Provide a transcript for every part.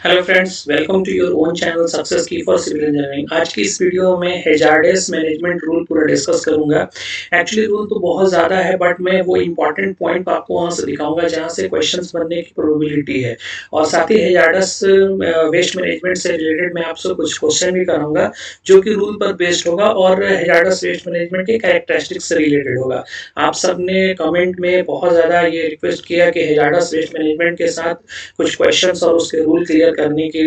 Hello friends, welcome to your own channel success key for civil engineering. आज की इस video में hazardous management rule पूरा discuss करूंगा। एक्चुअली रूल तो बहुत ज़्यादा है, बट मैं वो इंपॉर्टेंट पॉइंट आपको वहां से दिखाऊंगा जहां से क्वेश्चंस बनने की प्रोबेबिलिटी है। और साथ ही हैजार्डस वेस्ट मैनेजमेंट से रिलेटेड मैं आपसे कुछ क्वेश्चन भी कराऊंगा जो कि रूल पर बेस्ड होगा और हैजार्डस वेस्ट मैनेजमेंट के कैरेक्टरिस्टिक्स से रिलेटेड होगा। आप सबने कमेंट में बहुत ज़्यादा ये रिक्वेस्ट किया कि हैजार्डस वेस्ट मैनेजमेंट के साथ कुछ क्वेश्चंस और उसके रूल क्लियर करने के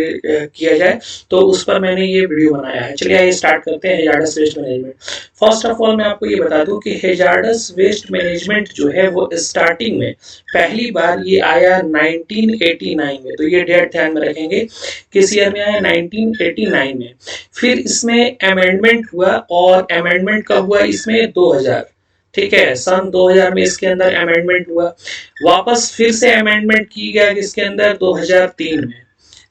किया जाए, तो उस पर मैंने ये वीडियो बनाया है। चलिए आइए स्टार्ट करते हैं hazardous waste management. First of all मैं आपको ये बता दूं कि हैजार्डस वेस्ट मैनेजमेंट जो है वो स्टार्टिंग में पहली बार ये आया 1989 में। तो ये डेट ध्यान में रखेंगे, किस ईयर में आया? 1989 में। फिर इसमें अमेंडमेंट हुआ, और अमेंडमेंट कब हुआ? इसमें 2000, ठीक है, सन 2000 में इसके अंदर अमेंडमेंट हुआ। वापस फिर से अमेंडमेंट की गया इसके अंदर 2003 में,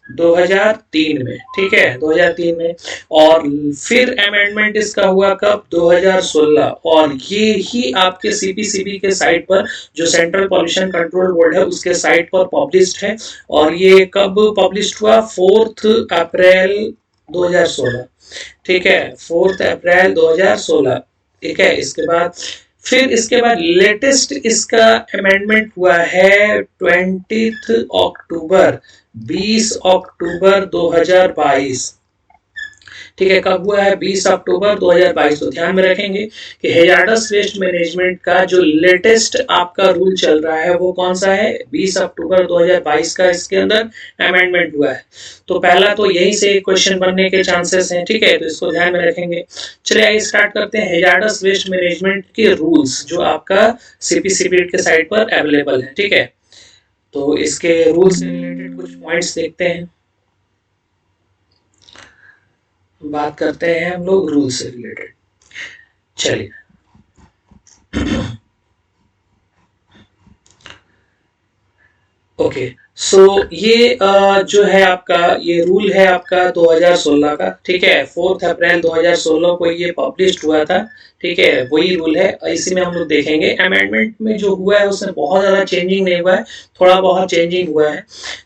2003 में, ठीक है, 2003 में। और फिर अमेंडमेंट इसका हुआ कब? 2016। और ये ही आपके सीपीसीबी के साइट पर, जो सेंट्रल पॉल्यूशन कंट्रोल बोर्ड है उसके साइट पर पब्लिश्ड है। और ये कब पब्लिश्ड हुआ? 4 अप्रैल 2016, ठीक है, 4 अप्रैल 2016, ठीक है। इसके बाद लेटेस्ट इसका अमेंडमेंट हुआ है 20 अक्टूबर 2022, ठीक है। कब हुआ है? 20 अक्टूबर 2022। तो ध्यान में रखेंगे कि हैजार्डस वेस्ट मैनेजमेंट का जो लेटेस्ट आपका रूल चल रहा है वो कौन सा है? 20 अक्टूबर 2022 का इसके अंदर अमेंडमेंट हुआ है। तो पहला तो यही से क्वेश्चन बनने के चांसेस हैं, ठीक है, तो इसको ध्यान में रखेंगे। चलिए आइए स्टार्ट करते हैं हैजार्डस वेस्ट मैनेजमेंट के रूल्स जो आपका सीपीसीबी के साइट पर अवेलेबल है, ठीक है। तो इसके रूल्स से रिलेटेड कुछ पॉइंट्स देखते हैं, बात करते हैं हम लोग रूल से रिलेटेड। चलिए, ओके, सो ये जो है आपका, ये रूल है आपका 2016 का, ठीक है। 4 अप्रैल 2016 को ये पब्लिश्ड हुआ था, ठीक है, वही रूल है। इसी में हम लोग देखेंगे अमेंडमेंट में जो हुआ है उसमें बहुत ज़्यादा चेंजिंग नहीं हुआ है, थोड़ा बहुत चेंजिंग हुआ है।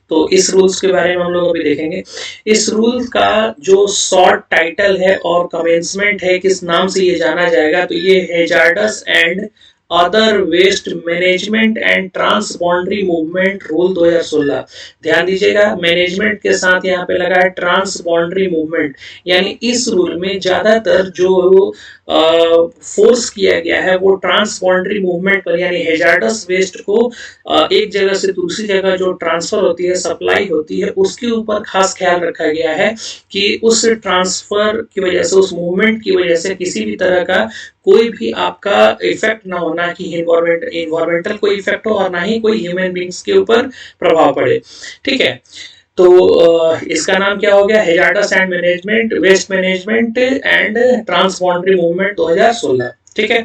तो इस रूल्स के बारे में हम लोग अभी देखेंगे। इस रूल का जो शॉर्ट टाइटल है और कमेंसमेंट है, किस नाम से ये जाना जाएगा? तो ये hazardous and other waste management and transboundary movement rule 2016। ध्यान दीजिएगा, मैनेजमेंट के साथ यहाँ पे लगा है ट्रांस बाउंड्री मूवमेंट। यानी इस रूल में ज्यादातर जो फोर्स किया गया है वो ट्रांस बाउंड्री मूवमेंट पर, यानी हैजार्डस वेस्ट को एक जगह से दूसरी जगह जो ट्रांसफर होती है, सप्लाई होती है, उसके ऊपर खास ख्याल रखा गया है कि उस ट्रांसफर की वजह से, उस मूवमेंट की वजह से किसी भी तरह का कोई भी आपका इफेक्ट ना हो, ना कि इन्वायरमेंटल कोई इफेक्ट हो और ना ही कोई ह्यूमन बींग्स के ऊपर प्रभाव पड़े, ठीक है। तो इसका नाम क्या हो गया? Hazardous and management, waste management and transboundary movement 2016, ठीक है।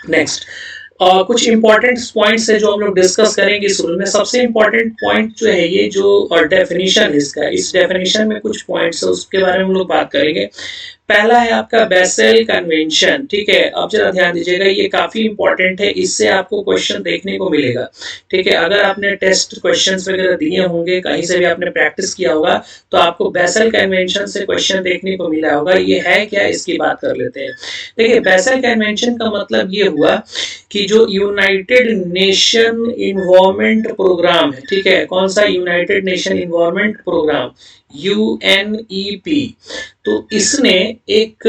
नेक्स्ट, कुछ इंपॉर्टेंट पॉइंट्स है जो हम लोग डिस्कस करेंगे इस रूल में। सबसे इंपॉर्टेंट पॉइंट जो है ये जो डेफिनेशन इसका, इस डेफिनेशन में कुछ पॉइंट्स है उसके बारे में हम लोग बात करेंगे। पहला है आपका बेसल कन्वेंशन, ठीक है। अब जरा ध्यान दीजिएगा, ये काफी इंपॉर्टेंट है, इससे आपको क्वेश्चन देखने को मिलेगा, ठीक है। अगर आपने टेस्ट क्वेश्चंस वगैरह दिए होंगे, कहीं से भी आपने प्रैक्टिस किया होगा, तो आपको बेसल कन्वेंशन से क्वेश्चन देखने को मिला होगा। ये है क्या, इसकी बात कर लेते हैं। देखिए, बेसल कन्वेंशन का मतलब ये हुआ कि जो यूनाइटेड नेशन इन्वायरमेंट प्रोग्राम है, ठीक है, कौन सा? United Nation environment programme, UNEP। तो इसने एक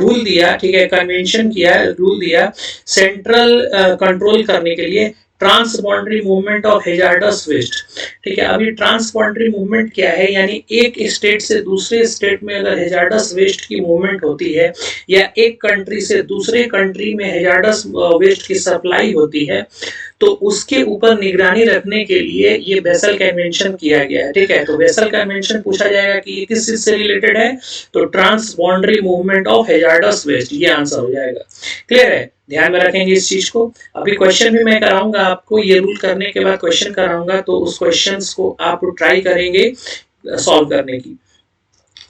रूल दिया, ठीक है, कन्वेंशन किया, रूल दिया सेंट्रल कंट्रोल करने के लिए transboundary movement of hazardous waste, ठीक है। अभी ट्रांस बाउंड्री मूवमेंट क्या है? यानी एक स्टेट से दूसरे स्टेट में अगर हैजार्डस वेस्ट की मूवमेंट होती है, या एक कंट्री से दूसरे कंट्री में हैजार्डस वेस्ट की सप्लाई होती है, तो उसके ऊपर निगरानी रखने के लिए ये बेसल कन्वेंशन किया गया है, ठीक है। तो बेसल कन्वेंशन पूछा जाएगा कि ये किस चीज से रिलेटेड है? तो transboundary movement of hazardous waste, ये आंसर हो जाएगा। क्लियर है? ध्यान में रखेंगे इस चीज को। अभी क्वेश्चन भी मैं कराऊंगा आपको, ये रूल करने के बाद क्वेश्चन कराऊंगा, तो उस क्वेश्चंस को आप ट्राई करेंगे सॉल्व करने की।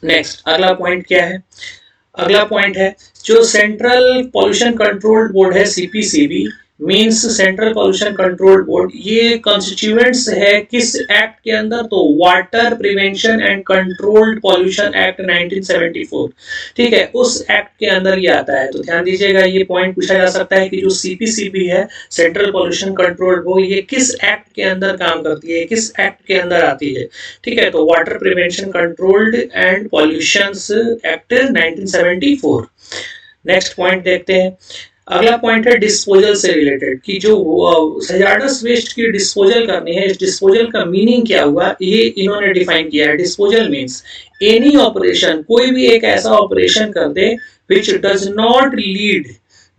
नेक्स्ट, अगला पॉइंट क्या है? अगला पॉइंट है जो सेंट्रल पॉल्यूशन कंट्रोल बोर्ड है, CPCB, means central pollution control board, ये कॉन्स्टिट्यूएंट्स है किस एक्ट के अंदर, तो water prevention and controlled pollution act 1974, ठीक है, उस एक्ट के अंदर ये आता है। तो ध्यान दीजिएगा, ये पॉइंट पूछा जा सकता है कि जो सीपीसीबी है, सेंट्रल पॉल्यूशन कंट्रोल बोर्ड, ये किस एक्ट के अंदर काम करती है, किस एक्ट के अंदर आती है, ठीक है, तो water prevention controlled and pollution act 1974। Next point देखते हैं। अगला पॉइंट है डिस्पोजल से रिलेटेड, कि जो हैजार्डस वेस्ट की डिस्पोजल करनी है, इस डिस्पोजल का मीनिंग क्या हुआ, ये इन्होंने डिफाइन किया है। डिस्पोजल मींस एनी ऑपरेशन, कोई भी एक ऐसा ऑपरेशन कर दे विच डज नॉट लीड,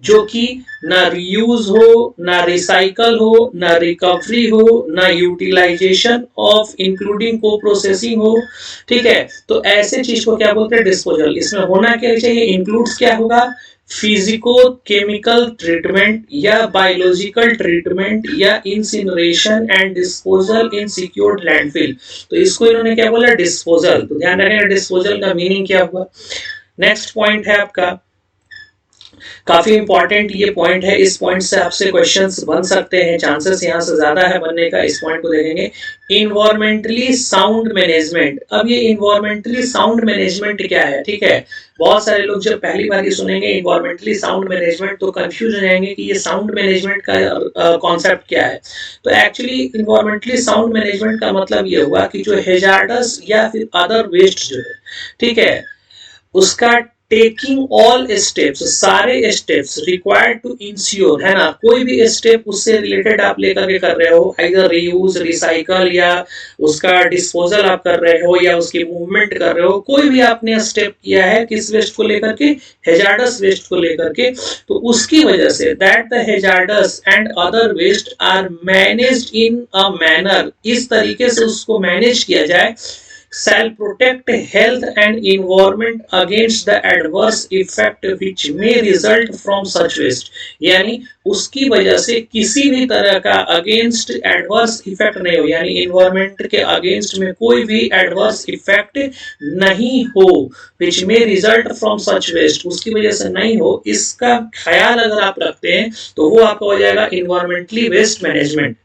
जो कि ना रीयूज हो, ना रिसाइकल हो, ना रिकवरी हो, ना यूटिलाइजेशन ऑफ इंक्लूडिंग को प्रोसेसिंग हो, ठीक है, तो ऐसे चीज को क्या बोलते हैं, डिस्पोजल। इसमें होना क्या चाहिए, इंक्लूड्स क्या होगा, फिजिको केमिकल ट्रीटमेंट या बायोलॉजिकल ट्रीटमेंट या incineration and disposal in secured landfill, तो इसको इन्होंने क्या बोला, डिस्पोजल। तो ध्यान रखना डिस्पोजल का मीनिंग क्या हुआ। नेक्स्ट पॉइंट है आपका, काफी इंपॉर्टेंट ये पॉइंट है, इस पॉइंट से आपसे क्वेश्चंस बन सकते हैं, चांसेस यहां से ज्यादा है बनने का। इस पॉइंट को देखेंगे, इन्वायरमेंटली साउंड मैनेजमेंट। अब ये इन्वायरमेंटली साउंड मैनेजमेंट क्या है, ठीक है, बहुत सारे लोग जब पहली बार ये सुनेंगे इन्वायरमेंटली साउंड मैनेजमेंट तो कंफ्यूज हो जाएंगे कि ये साउंड मैनेजमेंट का कॉन्सेप्ट क्या है। तो एक्चुअली इन्वायरमेंटली साउंड मैनेजमेंट का मतलब ये हुआ कि जो हैजार्डस या फिर अदर वेस्ट जो है, ठीक है, उसका टेकिंग ऑल स्टेप्स, सारे स्टेप्स रिक्वायर्ड टू इंश्योर, है ना, कोई भी स्टेप उससे रिलेटेड आप लेकर के कर रहे हो, इधर रीयूज, रिसाइकल या उसका डिस्पोजल आप कर रहे हो या उसकी मूवमेंट कर रहे हो, कोई भी आपने स्टेप किया है किस वेस्ट को लेकर के, हैजार्डस वेस्ट को लेकर के, तो उसकी वजह से that the hazardous and other waste are managed in a manner, इस तरीके से उसको मैनेज किया जाए, shall protect health and environment against the adverse effect which may result from such waste, यानी उसकी वजह से किसी भी तरह का अगेंस्ट एडवर्स इफेक्ट नहीं हो, यानी इन्वायरमेंट के अगेंस्ट में कोई भी एडवर्स इफेक्ट नहीं हो, which may result from such waste, उसकी वजह से नहीं हो, इसका ख्याल अगर आप रखते हैं तो वो आपका हो जाएगा इन्वायरमेंटली वेस्ट मैनेजमेंट,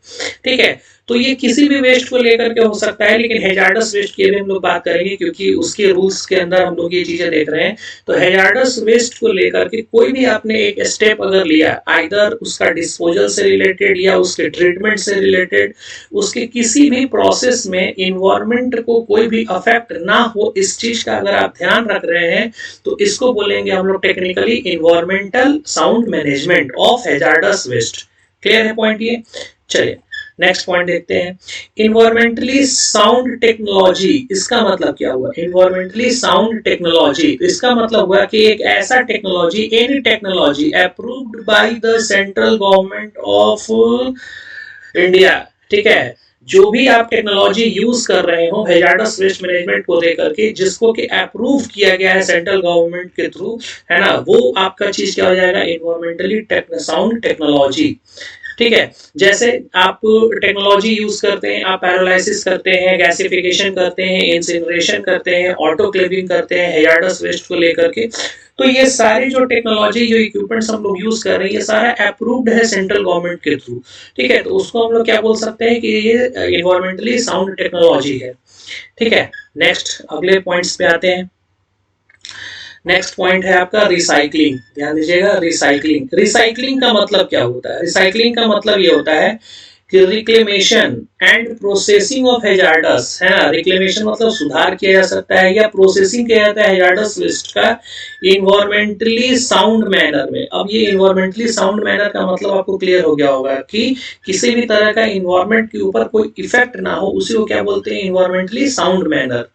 ठीक है। तो ये किसी भी वेस्ट को लेकर के हो सकता है, लेकिन हैजार्डस वेस्ट की भी हम लोग बात करेंगे क्योंकि उसके रूल्स के अंदर हम लोग ये चीजें देख रहे हैं। तो हैजार्डस वेस्ट को लेकर के कोई भी आपने एक स्टेप अगर लिया, आइदर उसका डिस्पोजल से रिलेटेड या उसके ट्रीटमेंट से रिलेटेड, उसके किसी भी प्रोसेस में इन्वायरमेंट को कोई भी अफेक्ट ना हो, इस चीज का अगर आप ध्यान रख रहे हैं तो इसको बोलेंगे हम लोग technically environmental sound management of hazardous waste. Clear है पॉइंट ये। चलिए नेक्स्ट पॉइंट देखते हैं, इन्वायरमेंटली साउंड टेक्नोलॉजी, इसका मतलब क्या हुआ, इन्वायरमेंटली साउंड टेक्नोलॉजी, इसका मतलब हुआ कि एक ऐसा technology, any technology approved by the central government of India, ठीक है, जो भी आप टेक्नोलॉजी यूज कर रहे हो हैजार्डस वेस्ट मैनेजमेंट को लेकर के, जिसको कि अप्रूव किया गया है सेंट्रल गवर्नमेंट के थ्रू, है ना, वो आपका चीज क्या हो जाएगा, इन्वायरमेंटली साउंड टेक्नोलॉजी, ठीक है। जैसे आप टेक्नोलॉजी यूज करते हैं, आप पैरोलाइसिस करते हैं, गैसिफिकेशन करते हैं, इंसिनरेशन करते हैं, ऑटोक्लेविंग करते हैं हैजार्डस वेस्ट को लेकर के, तो ये सारी जो टेक्नोलॉजी, जो इक्विपमेंट्स हम लोग यूज कर रहे हैं, ये सारा अप्रूव्ड है सेंट्रल गवर्नमेंट के थ्रू, ठीक है, तो उसको हम लोग क्या बोल सकते हैं कि ये इन्वायरमेंटली साउंड टेक्नोलॉजी है, ठीक है। नेक्स्ट अगले पॉइंट्स पे आते हैं। नेक्स्ट पॉइंट है आपका रिसाइकलिंग, ध्यान दीजिएगा, रिसाइकलिंग, रिसाइकलिंग का मतलब क्या होता है, रिसाइकलिंग का मतलब ये होता है कि reclamation and processing of hazards, है ना, रिक्लेमेशन मतलब सुधार किया जा सकता है या प्रोसेसिंग किया जाता है हैजार्डस वेस्ट का इन्वायरमेंटली साउंड मैनर में। अब ये इन्वायरमेंटली साउंड मैनर का मतलब आपको क्लियर हो गया होगा कि किसी भी तरह का इन्वायरमेंट के ऊपर कोई इफेक्ट ना हो, उसी को क्या बोलते हैं, इन्वायरमेंटली साउंड मैनर,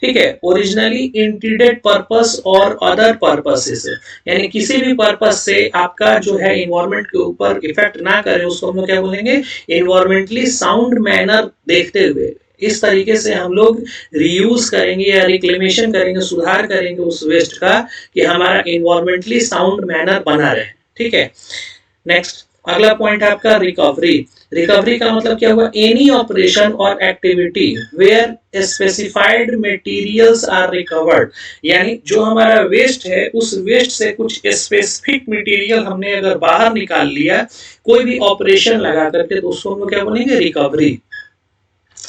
ठीक है। ओरिजिनली इंटेंडेड पर्पस और अदर पर्पसेस, यानी किसी भी पर्पस से आपका जो है इन्वायरमेंट के ऊपर इफेक्ट ना करे, उसको हम लोग क्या बोलेंगे, इन्वायरमेंटली साउंड मैनर देखते हुए इस तरीके से हम लोग रीयूज करेंगे या रिक्लेमेशन करेंगे, सुधार करेंगे उस वेस्ट का कि हमारा इन्वायरमेंटली साउंड मैनर बना रहे, ठीक है। नेक्स्ट अगला पॉइंट है आपका रिकवरी। रिकवरी का मतलब क्या हुआ, any operation or activity where specified materials are recovered, यानी जो हमारा वेस्ट है उस वेस्ट से कुछ स्पेसिफिक मटेरियल हमने अगर बाहर निकाल लिया कोई भी ऑपरेशन लगा करके, तो उसको हम क्या बोलेंगे, रिकवरी।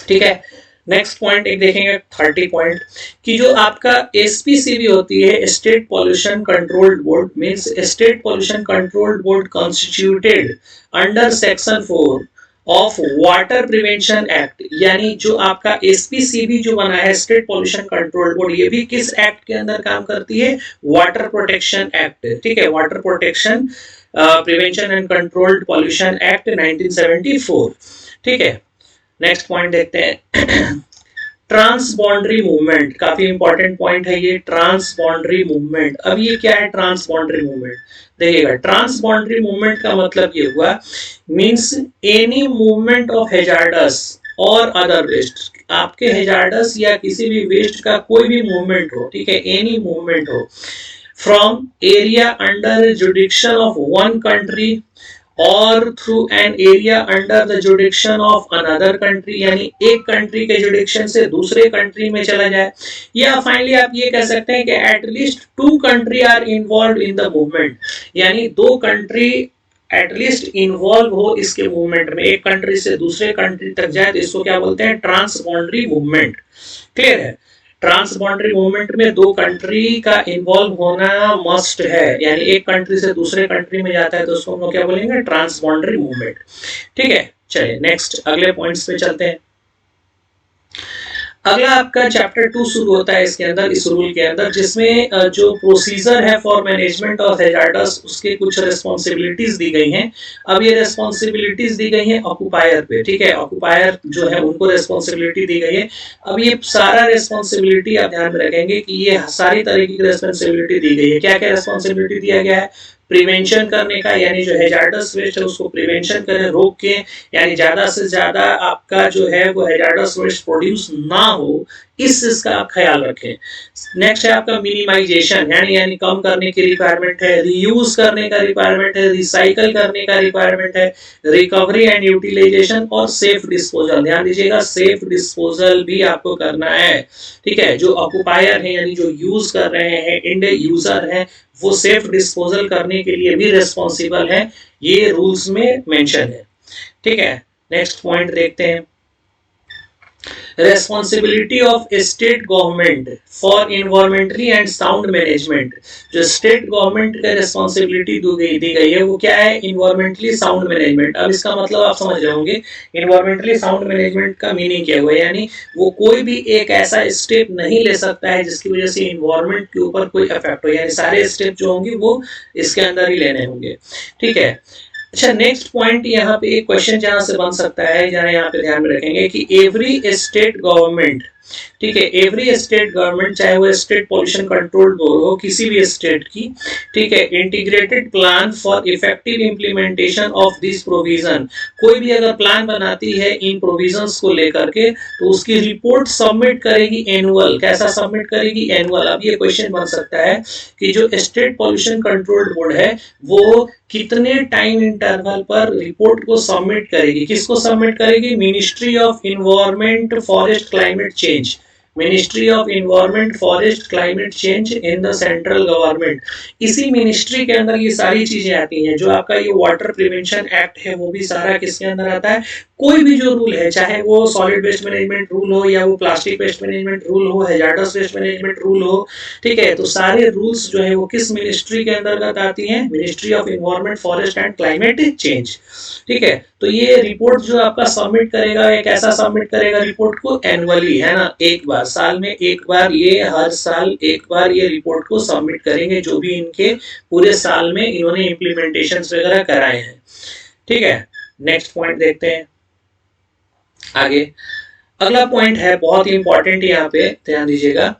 ठीक है, नेक्स्ट पॉइंट एक देखेंगे 30 पॉइंट कि जो आपका एसपीसीबी होती है, state pollution control board, means state pollution control board constituted under section 4 of water prevention act, यानी जो आपका एसपीसीबी जो बना है स्टेट पॉल्यूशन कंट्रोल बोर्ड, ये भी किस एक्ट के अंदर काम करती है, वाटर प्रोटेक्शन एक्ट। ठीक है, water protection prevention and controlled pollution act 1974। ठीक है, नेक्स्ट पॉइंट देखते हैं ट्रांस बाउंड्री मूवमेंट, काफी इंपॉर्टेंट पॉइंट है ये, ट्रांस बाउंड्री मूवमेंट। अब ये क्या है ट्रांस बाउंड्री मूवमेंट, देखिएगा ट्रांस बाउंड्री मूवमेंट का मतलब ये हुआ, means any movement of hazards और अदर वेस्ट, आपके हैजार्डस या किसी भी वेस्ट का कोई भी मूवमेंट हो, ठीक है, एनी मूवमेंट हो from area under jurisdiction of one country और through an area under the jurisdiction of another country, यानी एक कंट्री के जुडिक्शन से दूसरे कंट्री में चला जाए, या फाइनली आप ये कह सकते हैं कि at least 2 country are involve in the movement, यानी 2 कंट्री एटलीस्ट इन्वॉल्व हो इसके मूवमेंट में, एक कंट्री से दूसरे कंट्री तक जाए, तो इसको क्या बोलते हैं, ट्रांस बाउंड्री मूवमेंट। क्लियर है, ट्रांस बाउंड्री मूवमेंट में 2 कंट्री का इन्वॉल्व होना मस्ट है, यानी एक कंट्री से दूसरे कंट्री में जाता है तो उसको हम क्या बोलेंगे, ट्रांस बाउंड्री मूवमेंट। ठीक है, चलिए नेक्स्ट अगले पॉइंट्स पे चलते हैं। अगला आपका चैप्टर 2 शुरू होता है इसके अंदर, इस रूल के अंदर, जिसमें जो प्रोसीजर है फॉर मैनेजमेंट ऑफ हैजार्डस, उसके कुछ रिस्पांसिबिलिटीज दी गई हैं। अब ये रिस्पांसिबिलिटीज दी गई हैं ऑक्यूपायर पे, ठीक है, ऑक्यूपायर जो है उनको रिस्पांसिबिलिटी दी गई है। अब ये सारा रिस्पांसिबिलिटी आप ध्यान में रखेंगे कि ये सारी तरीके की रिस्पांसिबिलिटी दी गई है। क्या क्या रिस्पांसिबिलिटी दिया गया है, प्रिवेंशन करने का, यानी जो हैजार्डस वेस्ट है उसको प्रिवेंशन करें, रोक के, यानी ज्यादा से ज्यादा आपका जो है वो हैजार्डस वेस्ट प्रोड्यूस ना हो, इस चीज का आप ख्याल रखें। नेक्स्ट है आपका मिनिमाइजेशन, यानी कम करने की रिक्वायरमेंट है, रीयूज करने का रिक्वायरमेंट है, रिसाइकल करने का रिक्वायरमेंट है, रिकवरी एंड यूटिलाइजेशन और सेफ डिस्पोजल। ध्यान दीजिएगा सेफ डिस्पोजल भी आपको करना है। ठीक है, जो ऑक्यूपायर है यानी जो यूज कर रहे हैं, एंड यूजर है, वो सेफ डिस्पोजल करने के लिए भी रिस्पॉन्सिबल है, ये रूल्स में मेंशन है। ठीक है, नेक्स्ट पॉइंट देखते हैं, responsibility of state government for environmentally and sound management. जो स्टेट गवर्नमेंट का रेस्पॉन्सिबिलिटी दी गई है वो क्या है, इन्वायरमेंटली साउंड मैनेजमेंट। अब इसका मतलब आप समझ रहे होंगे, इन्वायरमेंटली साउंड मैनेजमेंट का मीनिंग क्या हुआ, यानी वो कोई भी एक ऐसा स्टेप नहीं ले सकता है जिसकी वजह से इन्वायरमेंट के ऊपर कोई इफेक्ट हो, यानी सारे स्टेप जो होंगे वो इसके अंदर ही लेने होंगे। ठीक है, अच्छा नेक्स्ट पॉइंट यहाँ पे एक क्वेश्चन जहां से बन सकता है, जहां यहाँ पे ध्यान में रखेंगे कि एवरी स्टेट गवर्नमेंट, ठीक है, एवरी स्टेट गवर्नमेंट, चाहे वो स्टेट पॉल्यूशन कंट्रोल बोर्ड हो किसी भी स्टेट की, ठीक है, integrated plan for effective implementation of this provision, कोई भी अगर प्लान बनाती है इन प्रोविजंस को लेकर के तो उसकी रिपोर्ट सबमिट करेगी एनुअल। कैसा सबमिट करेगी, एनुअल। अब ये क्वेश्चन बन सकता है कि जो स्टेट पॉल्यूशन कंट्रोल बोर्ड है वो कितने टाइम इंटरवल पर रिपोर्ट को सबमिट करेगी, किसको सबमिट करेगी, ministry of environment forest climate change, ministry of environment forest climate change in the central government. इसी मिनिस्ट्री के अंदर ये सारी चीजें आती हैं। जो आपका ये वाटर प्रिवेंशन एक्ट है वो भी सारा किसके अंदर आता है, कोई भी जो रूल है, चाहे वो सॉलिड वेस्ट मैनेजमेंट रूल हो या वो प्लास्टिक वेस्ट मैनेजमेंट रूल हो, हैजार्डस वेस्ट मैनेजमेंट रूल हो, ठीक है, तो सारे रूल्स जो है वो किस मिनिस्ट्री के अंतर्गत आती हैं, ministry of environment forest and climate change. ठीक है, तो ये रिपोर्ट जो आपका सबमिट करेगा, ये कैसा सबमिट करेगा रिपोर्ट को, एनुअली, है ना, एक बार, साल में एक बार, ये हर साल एक बार ये रिपोर्ट को सबमिट करेंगे, जो भी इनके पूरे साल में इन्होंने इम्प्लीमेंटेशन वगैरह कराए हैं। ठीक है, नेक्स्ट पॉइंट देखते हैं आगे। अगला पॉइंट है बहुत ही इंपॉर्टेंट, यहाँ पे ध्यान दीजिएगा,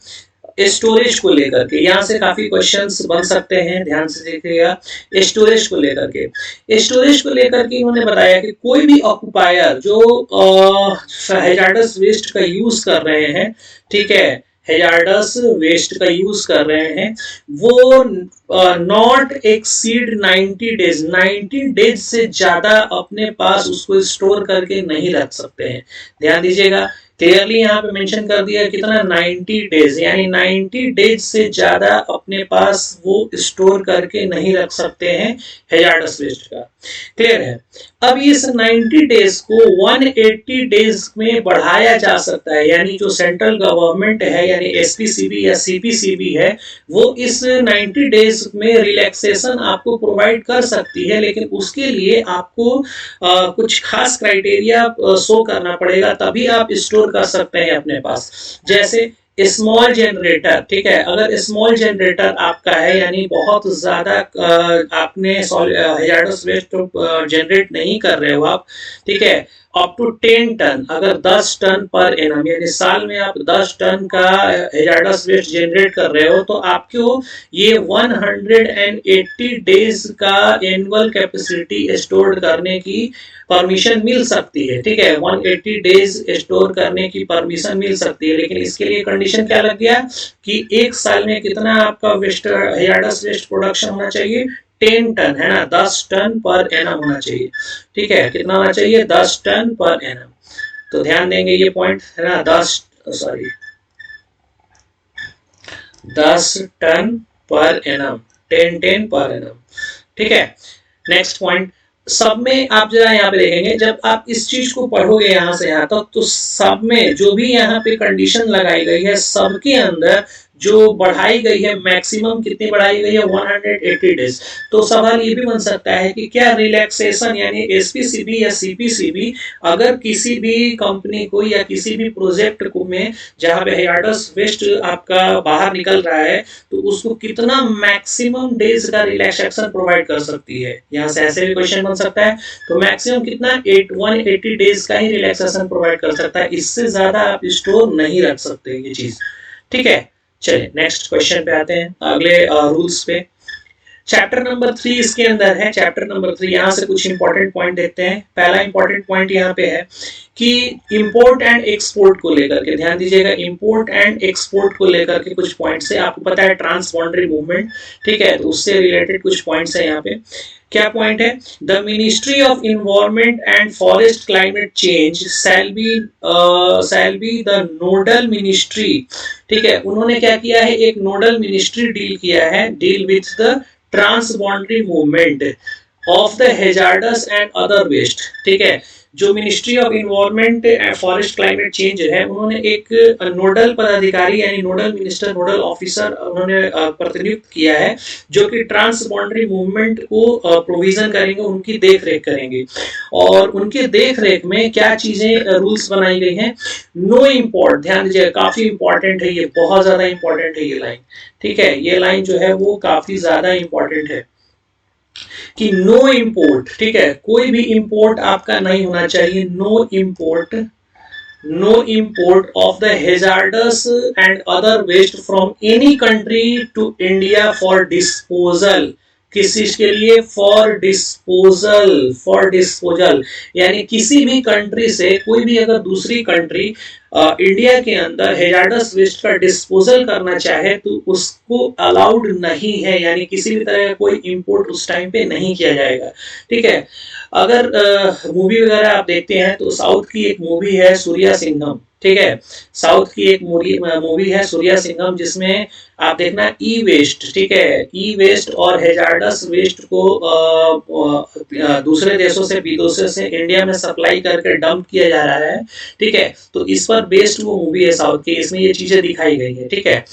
स्टोरेज को लेकर के, यहाँ से काफी क्वेश्चंस बन सकते हैं, ध्यान से देखिएगा। स्टोरेज को लेकर के, स्टोरेज को लेकर के इन्होंने बताया कि कोई भी ऑक्यूपायर जो हैजार्डस वेस्ट का यूज कर रहे हैं, ठीक है, हेजार्डस वेस्ट का यूज कर रहे हैं वो नॉट एक्सीड 90 डेज, 90 डेज से ज्यादा अपने पास उसको स्टोर करके नहीं रख सकते हैं। ध्यान दीजिएगा, क्लियरली यहाँ पे मेंशन कर दिया कितना, 90 डेज, यानी 90 डेज से ज्यादा अपने पास वो स्टोर करके नहीं रख सकते हैं हेजार्डस वेस्ट का। क्लियर है। अब इस 90 डेज को 180 डेज में बढ़ाया जा सकता है, यानी जो सेंट्रल गवर्नमेंट है यानी एसपीसीबी या सीपीसीबी है वो इस 90 डेज में रिलैक्सेशन आपको प्रोवाइड कर सकती है, लेकिन उसके लिए आपको कुछ खास क्राइटेरिया शो करना पड़ेगा, तभी आप स्टोर कर सकते हैं अपने पास। जैसे स्मॉल जनरेटर, ठीक है, अगर स्मॉल जनरेटर आपका है यानी बहुत ज्यादा आपने हैजार्डस वेस्ट जनरेट नहीं कर रहे हो आप, ठीक है, अप टू 10 टन, अगर 10 टन पर एनम यानी साल में आप 10 टन का हैजार्डस वेस्ट जनरेट कर रहे हो तो आपको ये 180 डेज का एनुअल कैपेसिटी स्टोर करने की परमिशन मिल सकती है। ठीक है, 180 डेज स्टोर करने की परमिशन मिल सकती है, लेकिन इसके लिए कंडीशन क्या लग गया कि एक साल में कितना आपका वेस्ट हैजार्डस वेस्ट प्रोडक्शन होना चाहिए, 10 टन, है ना, 10 टन पर एनम होना चाहिए। ठीक है, कितना होना चाहिए, 10 टन पर एनम। तो ध्यान देंगे ये पॉइंट, है ना, 10 ton per annum, 10 per annum. ठीक है, नेक्स्ट पॉइंट, सब में आप जरा यहाँ पे देखेंगे, जब आप इस चीज को पढ़ोगे यहाँ से यहाँ तक तो सब में जो भी यहाँ पे कंडीशन लगाई गई है सबके अंदर जो बढ़ाई गई है मैक्सिमम कितनी बढ़ाई गई है, 180 डेज। तो सवाल ये भी बन सकता है कि क्या रिलैक्सेशन यानी एसपीसीबी या सीपीसीबी अगर किसी भी कंपनी को या किसी भी प्रोजेक्ट को में जहां पे हैजार्डस वेस्ट आपका बाहर निकल रहा है तो उसको कितना मैक्सिमम डेज का रिलैक्सेशन प्रोवाइड कर सकती है, यहाँ से ऐसे भी क्वेश्चन बन सकता है। तो मैक्सिमम कितना, 180 डेज का ही रिलैक्सेशन प्रोवाइड कर सकता है, इससे ज्यादा आप स्टोर नहीं रख सकते ये चीज। ठीक है, चलिए नेक्स्ट क्वेश्चन पे आते हैं, अगले रूल्स पे। चैप्टर नंबर 3 इसके अंदर है, चैप्टर नंबर 3, यहाँ से कुछ इंपॉर्टेंट पॉइंट देखते हैं। पहला इंपॉर्टेंट पॉइंट यहाँ पे है कि इंपोर्ट एंड एक्सपोर्ट को लेकर के, ध्यान दीजिएगा, इंपोर्ट एंड एक्सपोर्ट को लेकर के कुछ पॉइंट्स है। आपको पता है ट्रांस बाउंड्री मूवमेंट, ठीक है, तो उससे रिलेटेड कुछ पॉइंट्स है यहाँ पे। क्या पॉइंट है, the ministry of environment and forest climate change shall be the nodal ministry. ठीक है, उन्होंने क्या किया है, एक नोडल मिनिस्ट्री डील किया है, deal with the transboundary movement of the hazardous and other waste. ठीक है, जो ministry of environment and forest climate change है उन्होंने एक नोडल पदाधिकारी यानी नोडल मिनिस्टर, नोडल ऑफिसर उन्होंने प्रतिनियुक्त किया है जो कि ट्रांस बाउंड्री मूवमेंट को प्रोविजन करेंगे, उनकी देख रेख करेंगे। और उनके देख रेख में क्या चीजें रूल्स बनाई गई हैं, नो इम्पोर्ट, ध्यान दीजिए काफी इंपॉर्टेंट है ये, बहुत ज्यादा इंपॉर्टेंट है ये लाइन। ठीक है, ये लाइन जो है वो काफी ज्यादा इंपॉर्टेंट है कि नो इंपोर्ट, ठीक है, कोई भी इंपोर्ट आपका नहीं होना चाहिए, no import of the hazardous and other waste from any country to India for disposal. किस चीज के लिए, फॉर डिस्पोजल, यानी किसी भी कंट्री से कोई भी अगर दूसरी कंट्री इंडिया के अंदर हैजार्डस वेस्ट का डिस्पोजल करना चाहे तो उसको अलाउड नहीं है, यानी किसी भी तरह का कोई इंपोर्ट उस टाइम पे नहीं किया जाएगा। ठीक है, अगर मूवी वगैरह आप देखते हैं तो साउथ की एक मूवी है सूर्या सिंघम, ठीक है, साउथ की एक मूवी है सूर्या सिंघम जिसमें आप देखना ई वेस्ट, ठीक है, ई वेस्ट और हैजार्डस वेस्ट को दूसरे देशों से विदेशों से इंडिया में सप्लाई करके डंप किया जा रहा है। ठीक है, तो इस पर बेस्ड वो मूवी है साउथ की, इसमें ये चीजें दिखाई गई है। ठीक है,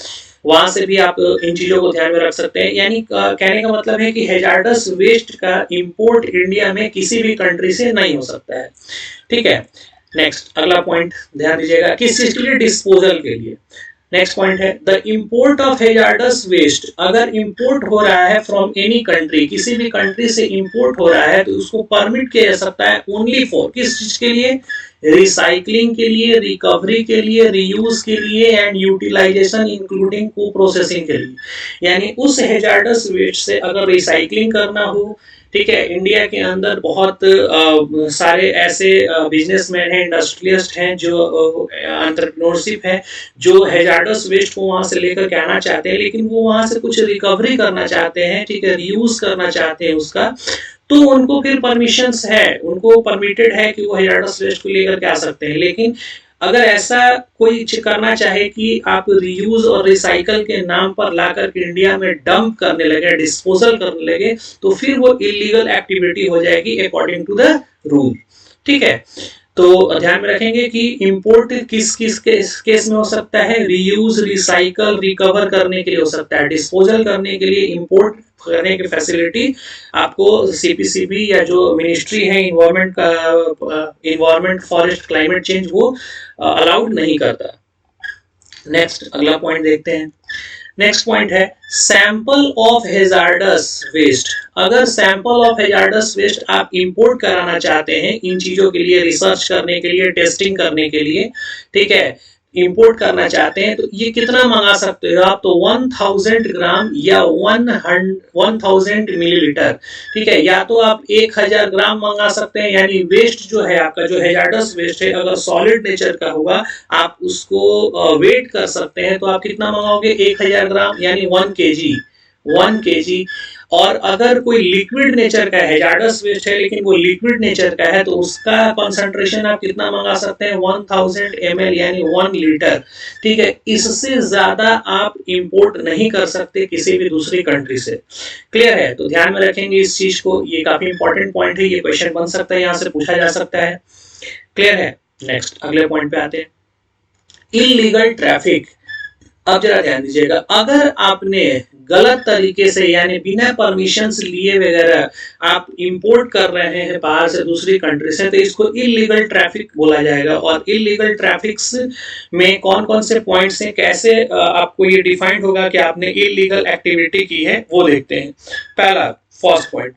वहां से भी आप इन चीजों को ध्यान में रख सकते हैं, यानी कहने का मतलब है कि हैजार्डस वेस्ट का इंपोर्ट इंडिया में किसी भी कंट्री से नहीं हो सकता है। ठीक है, नेक्स्ट अगला पॉइंट ध्यान दीजिएगा, किस चीज के लिए, डिस्पोजल के लिए। नेक्स्ट पॉइंट है the import of hazardous waste, अगर इंपोर्ट हो रहा है फ्रॉम एनी कंट्री, किसी भी कंट्री से इंपोर्ट हो रहा है तो उसको परमिट किया जा सकता है ओनली फॉर, किस चीज के लिए, रिसाइकलिंग के लिए, रिकवरी के लिए, रीयूज के लिए एंड यूटिलाइजेशन इंक्लूडिंग को प्रोसेसिंग के लिए। यानी उस हैजार्डस वेस्ट से अगर रिसाइकलिंग करना हो ठीक है, इंडिया के अंदर बहुत सारे ऐसे बिजनेसमैन हैं, इंडस्ट्रियलिस्ट हैं, जो एंटरप्रेन्योरशिप है, जो हैजार्डस वेस्ट को वहां से लेकर के आना चाहते हैं, लेकिन वो वहां से कुछ रिकवरी करना चाहते हैं, ठीक है, रीयूज करना चाहते हैं उसका, तो उनको फिर परमिशंस है, उनको परमिटेड है कि वो हैजार्डस वेस्ट को लेकर के आ सकते हैं। लेकिन अगर ऐसा कोई करना चाहे कि आप रीयूज और रिसाइकल के नाम पर ला करके इंडिया में डंप करने लगे, डिस्पोजल करने लगे, तो फिर वो इलीगल एक्टिविटी हो जाएगी अकॉर्डिंग टू द रूल। ठीक है, तो ध्यान में रखेंगे कि इंपोर्ट किस किस केस में हो सकता है, रीयूज, रिसाइकल, रिकवर करने के लिए हो सकता है, डिस्पोजल करने के लिए इंपोर्ट करने की फैसिलिटी आपको सीपीसीबी या जो मिनिस्ट्री है इन्वायरमेंट का, इन्वायरमेंट फॉरेस्ट क्लाइमेट चेंज, वो अलाउड नहीं करता। नेक्स्ट अगला पॉइंट देखते हैं। नेक्स्ट पॉइंट है सैंपल ऑफ हैजार्डस वेस्ट। अगर सैंपल ऑफ हैजार्डस वेस्ट आप इंपोर्ट कराना चाहते हैं इन चीजों के लिए, रिसर्च करने के लिए, टेस्टिंग करने के लिए, ठीक है, इंपोर्ट करना चाहते हैं, तो ये कितना मंगा सकते हो आप, तो 1000 ग्राम या 1000 मिलीलीटर, ठीक है, या तो आप 1000 ग्राम मंगा सकते हैं, यानी वेस्ट जो है आपका, जो हैजार्डस वेस्ट है, अगर सॉलिड नेचर का होगा आप उसको वेट कर सकते हैं, तो आप कितना मंगाओगे, 1000 ग्राम यानी 1 kg। और अगर कोई लिक्विड नेचर का है, हैजार्डस वेस्ट है लेकिन वो लिक्विड नेचर का है, तो उसका कंसंट्रेशन आप कितना मंगा सकते हैं, 1000 ml यानी 1 लीटर। ठीक है, इससे ज्यादा आप इंपोर्ट नहीं कर सकते किसी भी दूसरी कंट्री से। क्लियर है, तो ध्यान में रखेंगे इस चीज को, ये काफी इंपॉर्टेंट पॉइंट है, ये क्वेश्चन बन सकता है, यहाँ से पूछा जा सकता है। क्लियर है, नेक्स्ट अगले पॉइंट पे आते हैं, इलीगल ट्रैफिक। अब जरा ध्यान दीजिएगा, अगर आपने गलत तरीके से यानी बिना परमिशंस लिए वगैरह आप इंपोर्ट कर रहे हैं बाहर से, दूसरी कंट्री से, तो इसको इलीगल ट्रैफिक बोला जाएगा। और इलीगल ट्रैफिक्स में कौन कौन से पॉइंट्स हैं, कैसे आपको ये डिफाइंड होगा कि आपने इलीगल एक्टिविटी की है, वो देखते हैं। पहला first point,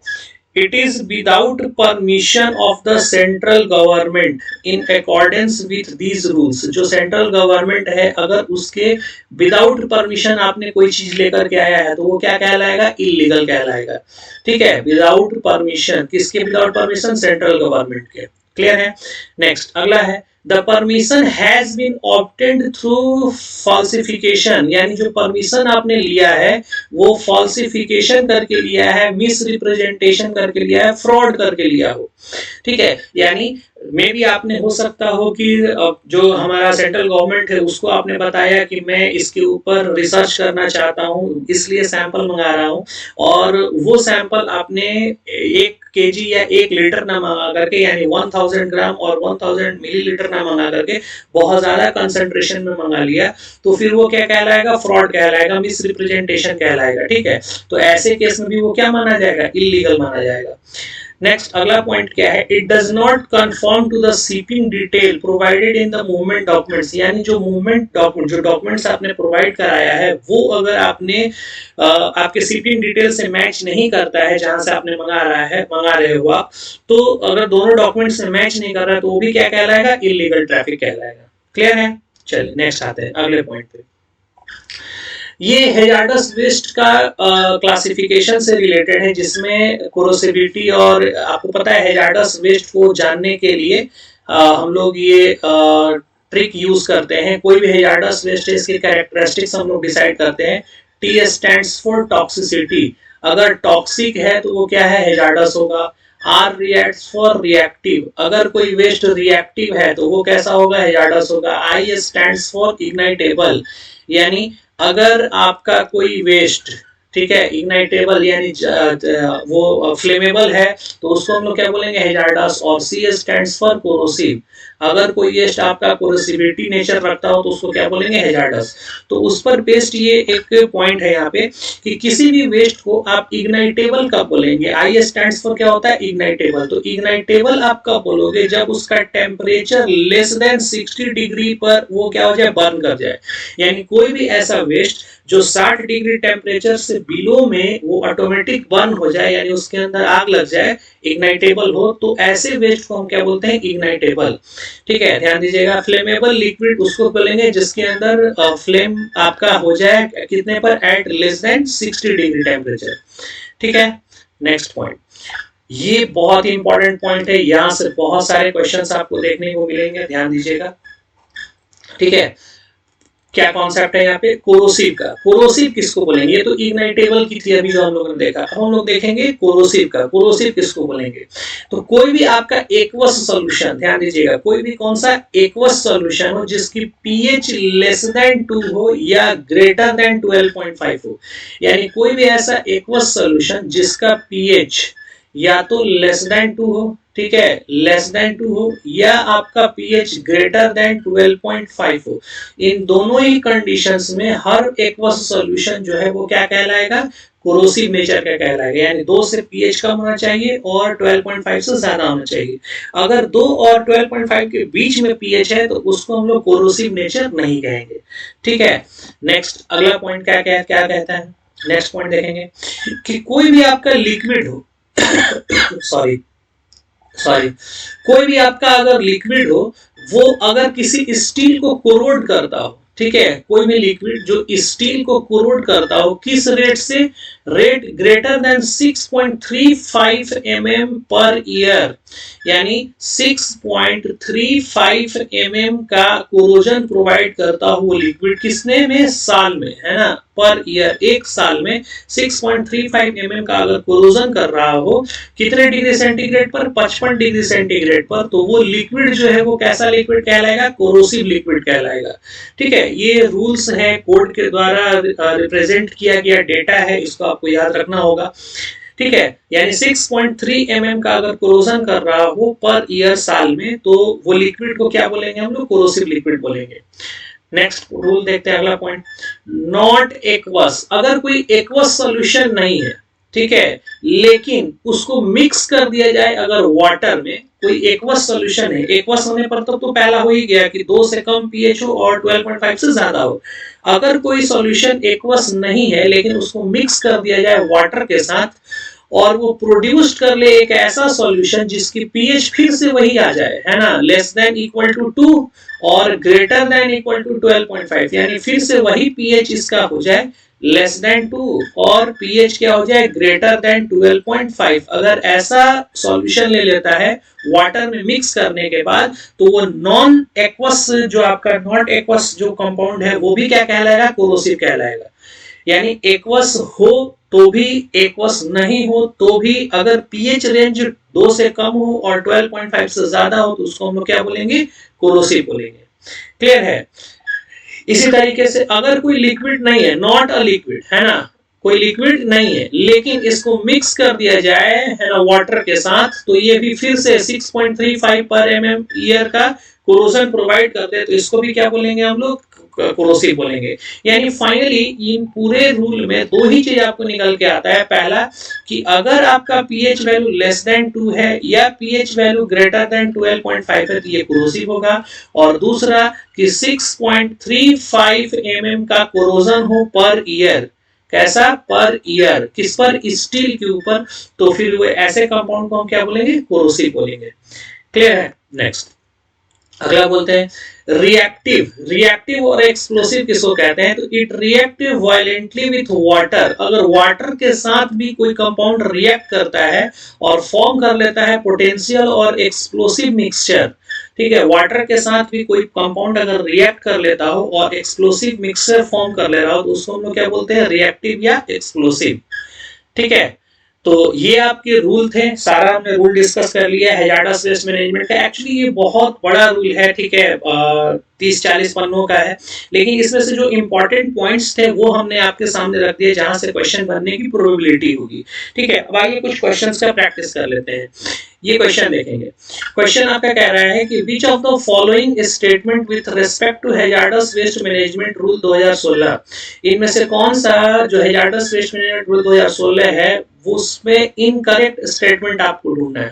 it is without permission of the central government in accordance with these rules। जो सेंट्रल गवर्नमेंट है अगर उसके विदाउट परमिशन आपने कोई चीज लेकर के आया है, तो वो क्या कहलाएगा, इलीगल कहलाएगा। ठीक है, विदाउट परमिशन, किसके विदाउट परमिशन, सेंट्रल गवर्नमेंट के। क्लियर है, नेक्स्ट अगला है the permission has been obtained through falsification, यानी जो परमिशन आपने लिया है वो फॉल्सिफिकेशन करके लिया है, मिस रिप्रेजेंटेशन करके लिया है, फ्रॉड करके लिया हो। ठीक है, यानी मे भी आपने हो सकता हो कि जो हमारा सेंट्रल गवर्नमेंट है उसको आपने बताया कि मैं इसके ऊपर रिसर्च करना चाहता हूँ, इसलिए सैंपल मंगा रहा हूँ, और वो सैंपल आपने 1 kg या 1 लीटर ना मंगा करके, यानी 1000 ग्राम और 1000 मिलीलीटर ना मंगा करके बहुत ज्यादा कंसंट्रेशन में मंगा लिया, तो फिर वो क्या कहलाएगा, फ्रॉड कहलाएगा, मिस रिप्रेजेंटेशन कहलाएगा। ठीक है, तो ऐसे केस में भी वो क्या माना जाएगा, इलीगल माना जाएगा। नेक्स्ट अगला पॉइंट क्या है, it does not confirm to the shipping detail provided in the movement documents, यानी जो मूवमेंट डॉक्यूमेंट, जो डॉक्यूमेंट्स आपने प्रोवाइड कराया है, वो अगर आपने आपके शिपिंग डिटेल से मैच नहीं करता है, जहां से आपने मंगा रहे हो आप, तो अगर दोनों डॉक्यूमेंट से मैच नहीं कर रहा है, तो वो भी क्या कहलाएगा, इलीगल ट्रैफिक कहलाएगा। क्लियर है, चलिए नेक्स्ट आते हैं अगले पॉइंट पे। ये हैजार्डस वेस्ट का क्लासिफिकेशन से रिलेटेड है, जिसमें कोरोसिविटी, और आपको पता है हैजार्डस वेस्ट को जानने के लिए हम लोग ये ट्रिक यूज करते हैं। कोई भी हैजार्डस वेस्ट है, इसके कैरेक्टरिस्टिक्स हम लोग डिसाइड करते हैं। टी स्टैंड्स फॉर टॉक्सिसिटी, अगर टॉक्सिक है तो वो क्या है, हैजार्डस होगा। आर रिएक्ट्स फॉर रिएक्टिव, अगर कोई वेस्ट रिएक्टिव है तो वो कैसा होगा, हैजार्डस होगा। आई स्टैंड्स फॉर इग्नाइटेबल, यानी अगर आपका कोई वेस्ट, ठीक है, इग्नाइटेबल यानी वो फ्लेमेबल है, तो उसको हम लोग क्या बोलेंगे, हैजार्डस। और सी स्टैंड्स फॉर कोरोसिव, अगर कोई वेस्ट आपका कोरोसिविटी नेचर रखता हो तो उसको क्या बोलेंगे, हैजार्डस। तो उस पर बेस्ड ये एक पॉइंट है यहाँ पे कि किसी भी वेस्ट को आप इग्नाइटेबल कब बोलेंगे। आई स्टैंड्स फॉर क्या होता है, इग्नाइटेबल। तो इग्नाइटेबल आप कब बोलोगे, जब उसका टेम्परेचर लेस देन 60 डिग्री पर वो क्या हो जाए, बर्न कर जाए। यानी कोई भी ऐसा वेस्ट जो 60 डिग्री टेम्परेचर से बिलो में वो ऑटोमेटिक बर्न हो जाए, यानी उसके अंदर आग लग जाए, इग्नाइटेबल हो, तो ऐसे वेस्ट को हम क्या बोलते हैं, इग्नाइटेबल। ठीक है, ध्यान दीजिएगा। फ्लेमेबल लिक्विड उसको बोलेंगे जिसके अंदर फ्लेम आपका हो जाए कितने पर, at less than 60 degree temperature. ठीक है, नेक्स्ट पॉइंट, ये बहुत ही इंपॉर्टेंट पॉइंट है, यहां से बहुत सारे क्वेश्चंस आपको देखने को मिलेंगे, ध्यान दीजिएगा। ठीक है, क्या कॉन्सेप्ट है यहाँ पे, कोरोसिव का। कोरोसिव किसको बोलेंगे, ये तो इग्नाइटेबल की थी अभी जो हम लोगों ने देखा, अब हम लोग देखेंगे कोरोसिव का। कोरोसिव किसको बोलेंगे, तो कोई भी आपका एक्वस सॉल्यूशन, ध्यान दीजिएगा, कोई भी कौन सा एक्वस सॉल्यूशन हो जिसकी पीएच लेस देन 2 हो या ग्रेटर देन 12.5 हो, यानी कोई भी ऐसा एक्वस सॉल्यूशन जिसका पीएच या तो लेस देन 2 हो, ठीक है, लेस देन 2 हो, या आपका पीएच ग्रेटर देन 12.5 हो, इन दोनों ही कंडीशंस में हर एक्वस सॉल्यूशन जो है वो क्या कहलाएगा, कोरोसिव नेचर का कहलाएगा, यानी 2 से पीएच कम होना चाहिए और 12.5 से ज्यादा होना चाहिए। अगर 2 और 12.5 के बीच में पीएच है तो उसको हम लोग कोरोसिव नेचर नहीं कहेंगे। ठीक है, नेक्स्ट अगला पॉइंट क्या कहता है, नेक्स्ट पॉइंट देखेंगे कि कोई भी आपका लिक्विड हो सॉरी कोई भी आपका अगर लिक्विड हो, वो अगर किसी स्टील को कोरोड करता हो, ठीक है, कोई भी लिक्विड जो स्टील को कोरोड करता हो, किस रेट से, rate greater than 6.35 mm per year, यानी 6.35 mm का कोरोजन प्रोवाइड करता हो लिक्विड, किसने में, साल में, है ना, पर ईयर, एक साल में 6.35 mm का अगर कोरोजन कर रहा हो, कितने डिग्री सेंटीग्रेड पर, 55 डिग्री सेंटीग्रेड पर, तो वो लिक्विड जो है वो कैसा लिक्विड कहलाएगा, कोरोसिव लिक्विड कहलाएगा। ठीक है, ये रूल्स है, कोड के द्वारा रिप्रेजेंट किया गया डेटा है, इसको आपको याद रखना होगा। ठीक है, यानी 6.3 mm का अगर कोरोजन कर रहा हो पर ईयर, साल में, तो वो लिक्विड को क्या बोलेंगे हम लोग, कोरोसिव लिक्विड बोलेंगे। नेक्स्ट रूल देखते हैं, अगला पॉइंट, नॉट एक्वस, अगर कोई एक्वस सॉल्यूशन नहीं है, ठीक है, लेकिन उसको मिक्स कर दिया जाए अगर वाटर में, कोई एक्वस सॉल्यूशन है, एक्वस होने पर तो पहला हो ही गया कि 2 से कम पीएच हो और 12.5 से ज्यादा हो। अगर कोई सॉल्यूशन एक्वस नहीं है लेकिन उसको मिक्स कर दिया जाए वाटर के साथ और वो प्रोड्यूस कर ले एक ऐसा सॉल्यूशन जिसकी पीएच फिर से वही आ जाए, है ना, लेस देन इक्वल टू 2 और ग्रेटर देन इक्वल टू 12.5, यानी फिर से वही पीएच इसका हो जाए लेस देन 2 और पीएच क्या हो जाए, ग्रेटर देन 12.5। अगर ऐसा सॉल्यूशन ले लेता है वाटर में मिक्स करने के बाद, तो वो नॉन एक्वस, जो आपका नॉट एक्वस जो कंपाउंड है वो भी क्या कहलाएगा, कोरोसिव कहलाएगा। यानी एक्वस हो तो भी, एक्वस नहीं हो तो भी, अगर पीएच रेंज 2 से कम हो और 12.5 से ज्यादा हो तो उसको हम लोग क्या बोलेंगे, कोरोसिव बोलेंगे। क्लियर है। इसी तरीके से अगर कोई लिक्विड नहीं है, नॉट अ लिक्विड, है ना, कोई लिक्विड नहीं है लेकिन इसको मिक्स कर दिया जाए, है ना, वाटर के साथ, तो ये भी फिर से 6.35 पर mm ईयर का कोरोजन प्रोवाइड करते हैं, तो इसको भी क्या बोलेंगे हम लोग, कोरोसिव बोलेंगे। यानी फाइनली इन पूरे रूल में 2 ही चीज आपको निकल के आता है, पहला कि अगर आपका पीएच वैल्यू लेस देन 2 है या पीएच वैल्यू ग्रेटर देन 12.5 है तो ये कोरोसिव होगा, और दूसरा कि 6.35 mm का कोरोजन हो पर ईयर, कैसा, पर ईयर, किस पर, स्टील के ऊपर, तो फिर वो ऐसे कंपाउंड को हम क्या बोलेंगे, कोरोसिव बोलेंगे। क्लियर है। नेक्स्ट अगला बोलते हैं रिएक्टिव। रिएक्टिव और एक्सप्लोसिव किसको कहते हैं, तो it reactive violently with water, अगर वाटर के साथ भी कोई कंपाउंड रिएक्ट करता है और फॉर्म कर लेता है पोटेंशियल और एक्सप्लोसिव मिक्सचर, ठीक है, वाटर के साथ भी कोई कंपाउंड अगर रिएक्ट कर लेता हो और एक्सप्लोसिव मिक्सचर फॉर्म कर ले रहा हो तो उसको हम लोग क्या बोलते हैं, रिएक्टिव या एक्सप्लोसिव। ठीक है, तो ये आपके रूल थे, सारा हमने रूल डिस्कस कर लिया हैजार्डस वेस्ट मैनेजमेंट का। एक्चुअली ये बहुत बड़ा रूल है, ठीक है, 30-40 पन्नों का है, लेकिन इसमें से जो इंपॉर्टेंट पॉइंट्स थे वो हमने आपके सामने रख दिए जहां से क्वेश्चन बनने की प्रोबेबिलिटी होगी। ठीक है, अब आइए कुछ क्वेश्चंस का प्रैक्टिस कर लेते हैं। ये क्वेश्चन देखेंगे, क्वेश्चन आपका कह रहा है कि which of the following statement with respect to hazardous waste management rule 2016, इनमें से कौन सा जो हैजार्डस वेस्ट मैनेजमेंट रूल 2016 है उसमें इनकरेक्ट स्टेटमेंट आपको ढूंढना है।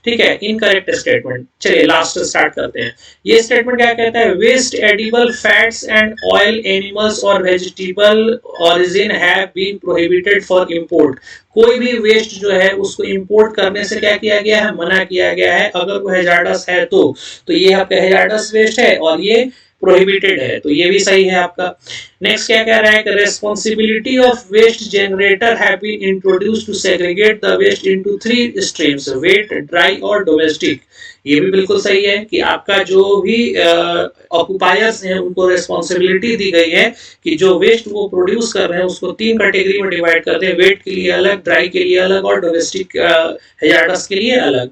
ठीक है, इनकरेक्ट स्टेटमेंट। चलिए लास्ट स्टार्ट करते हैं। ये स्टेटमेंट क्या कहता है, waste edible fats and oil animals और vegetable origin have been prohibited for import, कोई भी वेस्ट जो है उसको इंपोर्ट करने से क्या किया गया है, मना किया गया है, अगर वो हैजार्डस है तो ये आपका हैजार्डस वेस्ट है और ये प्रोहिबिटेड है, तो ये भी सही है आपका। नेक्स्ट क्या कह रहा है कि responsibility of waste generator have been introduced to segregate the waste into 3 streams, wet, dry और डोमेस्टिक। ये भी बिल्कुल सही है कि आपका जो भी ऑक्युपायर्स हैं उनको रेस्पॉन्सिबिलिटी दी गई है कि जो वेस्ट वो प्रोड्यूस कर रहे हैं उसको 3 कैटेगरी में डिवाइड करते हैं, वेट के लिए अलग, ड्राई के लिए अलग और डोमेस्टिक हैजार्डस के लिए अलग।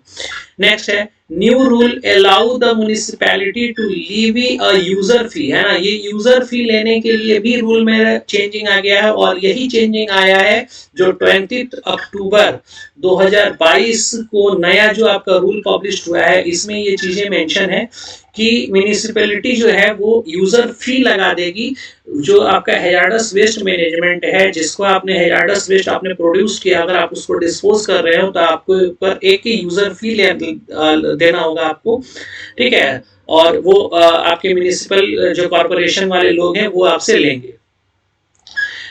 नेक्स्ट है new rule allow the municipality to levy a user fee, है ना, ये यूजर फी लेने के लिए भी रूल में चेंजिंग आ गया है और यही चेंजिंग आया है जो 20 अक्टूबर 2022 को नया जो आपका रूल पब्लिश हुआ है, इसमें ये चीजें मेंशन है कि म्युनिसिपैलिटी जो है वो यूजर फी लगा देगी जो आपका हैजार्डस वेस्ट मैनेजमेंट है, जिसको आपने हैजार्डस वेस्ट आपने प्रोड्यूस किया, अगर आप उसको डिस्पोज कर रहे हो तो आपको ऊपर एक ही यूजर फी देना होगा आपको, ठीक है, और वो आपके म्युनिसिपल जो कॉर्पोरेशन वाले लोग हैं वो आपसे लेंगे।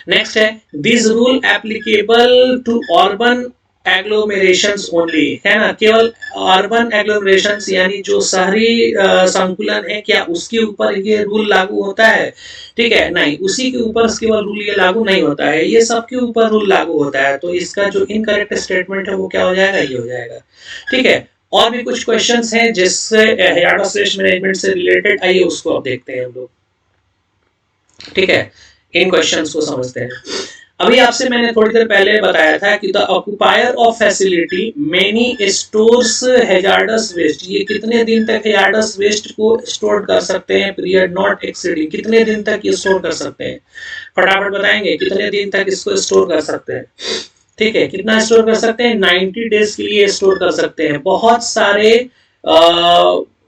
नेक्स्ट है this rule applicable to urban agglomerations only, है ना, केवल अर्बन एग्लोमेरेशंस यानी जो शहरी संकुलन है, क्या उसके ऊपर ये रूल लागू होता है? ठीक है, नहीं, उसी के ऊपर केवल रूल ये लागू नहीं होता है, ये सबके ऊपर रूल लागू होता है। तो इसका जो इनकरेक्ट स्टेटमेंट है वो क्या हो जाएगा, ये हो जाएगा। ठीक है, और भी कुछ क्वेश्चंस हैं जिससे हैजार्डस वेस्ट मैनेजमेंट से रिलेटेड, आइए उसको अब देखते हैं हम लोग। ठीक है, इन क्वेश्चंस को समझते हैं। अभी आपसे मैंने थोड़ी देर पहले बताया था कि the occupier of facility many stores hazardous waste, ये कितने दिन तक हैजार्डस वेस्ट को स्टोर कर सकते हैं, पीरियड नॉट एक्सीडिंग, कितने दिन तक ये स्टोर कर सकते हैं, फटाफट बताएंगे कितने दिन तक इसको स्टोर कर सकते हैं। ठीक है, कितना स्टोर कर सकते हैं, 90 डेज के लिए स्टोर कर सकते हैं। बहुत सारे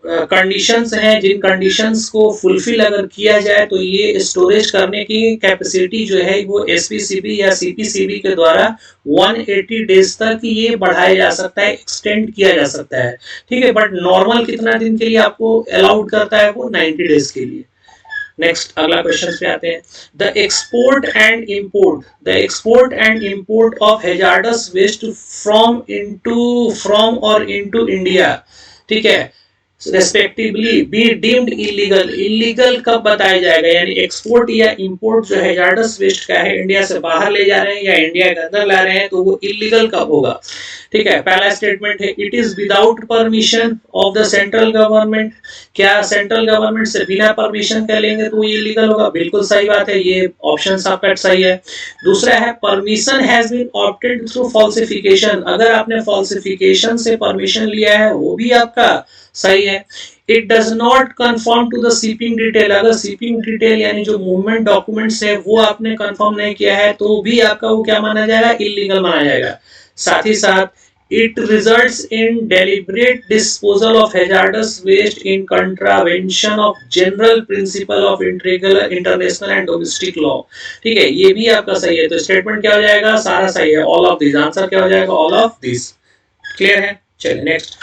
कंडीशंस हैं, जिन कंडीशंस को फुलफिल अगर किया जाए तो ये स्टोरेज करने की कैपेसिटी जो है वो एसपीसीबी या सीपीसीबी के द्वारा 180 डेज तक ये बढ़ाया जा सकता है, एक्सटेंड किया जा सकता है। ठीक है, बट नॉर्मल कितना दिन के लिए आपको अलाउड करता है, वो 90 डेज के लिए। नेक्स्ट अगला क्वेश्चन पे आते हैं। The export and import of hazardous waste from or into India, ठीक है, respectively be deemed illegal. Illegal कब बताया जाएगा, यानी एक्सपोर्ट या इंपोर्ट जो हैजार्डस वेस्ट का है इंडिया से बाहर ले जा रहे हैं या इंडिया के अंदर ला रहे हैं, तो वो इलीगल कब होगा। ठीक है, पहला स्टेटमेंट है it is without permission of the central government, क्या सेंट्रल गवर्नमेंट से बिना परमिशन के लेंगे तो ये इलीगल होगा, बिल्कुल सही बात है, ये ऑप्शन आपका सही है। दूसरा है permission has been obtained through falsification, अगर आपने फॉल्सिफिकेशन से परमिशन लिया है वो भी आपका सही है। It does not confirm to the shipping detail, अगर शिपिंग डिटेल यानी जो मूवमेंट डॉक्यूमेंट्स है वो आपने कंफर्म नहीं किया है तो भी आपका वो क्या माना जाएगा, इलीगल माना जाएगा। साथ ही साथ it results in deliberate disposal of hazardous waste in contravention of general principle of international and domestic law। ठीक है, ये भी आपका सही है, तो स्टेटमेंट क्या हो जाएगा, सारा सही है, ऑल ऑफ दिस, आंसर क्या हो जाएगा, ऑल ऑफ दिस। क्लियर है, चलिए नेक्स्ट।